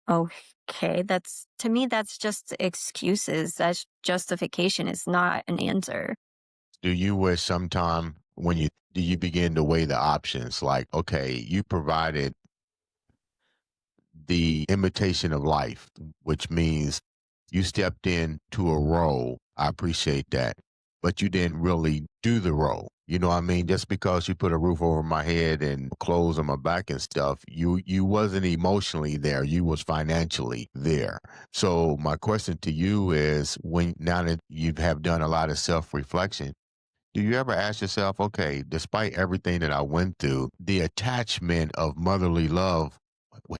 Okay, that's to me, that's just excuses. That's justification. It's not an answer. Do you wish sometime when you do you begin to weigh the options like, okay, you provided the imitation of life, which means you stepped into a role. I appreciate that. But you didn't really do the role. You know what I mean? Just because you put a roof over my head and clothes on my back and stuff, you wasn't emotionally there. You was financially there. So my question to you is when now that you have done a lot of self-reflection, do you ever ask yourself, okay, despite everything that I went through, the attachment of motherly love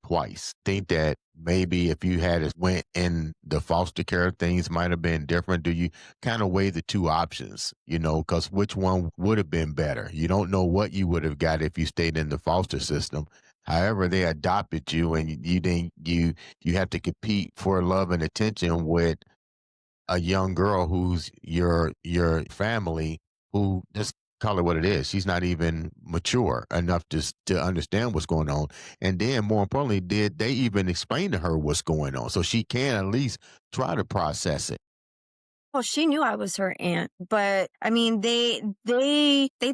twice. Think that maybe if you had went in the foster care, things might have been different. Do you kind of weigh the two options? You know, because which one would have been better? You don't know what you would have got if you stayed in the foster system. However, they adopted you, and you didn't. You have to compete for love and attention with a young girl who's your family who just call it what it is. She's not even mature enough to understand what's going on. And then more importantly, did they even explain to her what's going on? So she can at least try to process it. Well, she knew I was her aunt, but I mean, they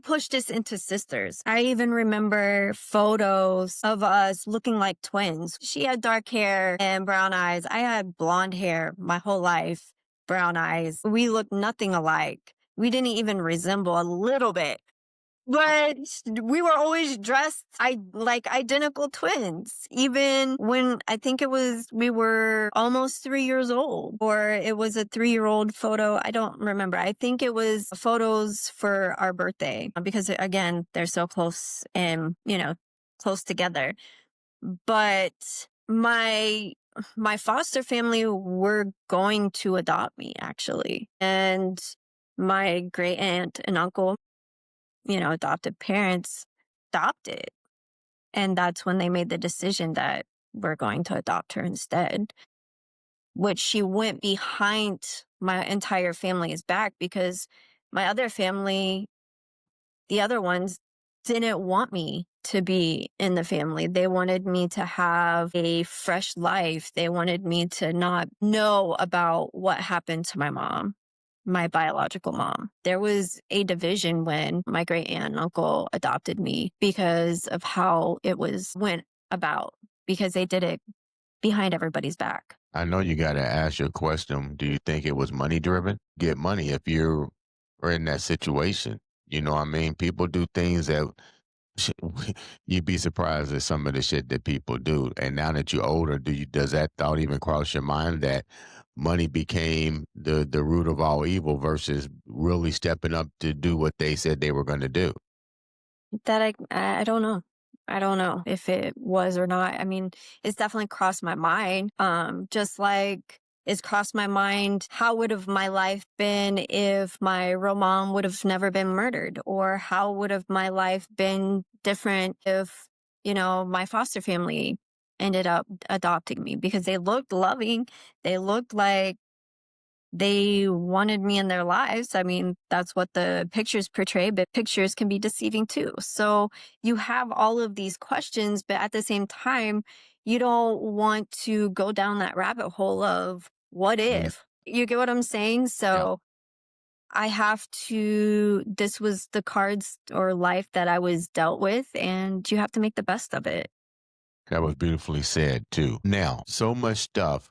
pushed us into sisters. I even remember photos of us looking like twins. She had dark hair and brown eyes. I had blonde hair my whole life, brown eyes. We looked nothing alike. We didn't even resemble a little bit. But we were always dressed like identical twins. Even when I think it was, we were almost 3 years old, or it was a 3-year-old photo. I don't remember. I think it was photos for our birthday because again, they're so close and, close together. But my foster family were going to adopt me actually. And my great aunt and uncle, adopted parents adopted. And that's when they made the decision that we're going to adopt her instead, which she went behind my entire family's back because my other family, the other ones, didn't want me to be in the family. They wanted me to have a fresh life. They wanted me to not know about what happened to my mom, my biological mom. There was a division when my great aunt and uncle adopted me because of how it went about, because they did it behind everybody's back. I know you got to ask your question. Do you think it was money driven? Get money if you are in that situation. You know what I mean? People do things that you'd be surprised at some of the shit that people do. And now that you're older, does that thought even cross your mind that money became the root of all evil versus really stepping up to do what they said they were going to do? That I don't know. I don't know if it was or not. I mean, it's definitely crossed my mind. Just like it's crossed my mind, how would have my life been if my real mom would have never been murdered? Or how would have my life been different if, my foster family ended up adopting me? Because they looked loving. They looked like they wanted me in their lives. I mean, that's what the pictures portray, but pictures can be deceiving too. So you have all of these questions, but at the same time, you don't want to go down that rabbit hole of what Mm, if. You get what I'm saying? yeah. So this was the cards or life that I was dealt with, and you have to make the best of it. That was beautifully said too. Now, so much stuff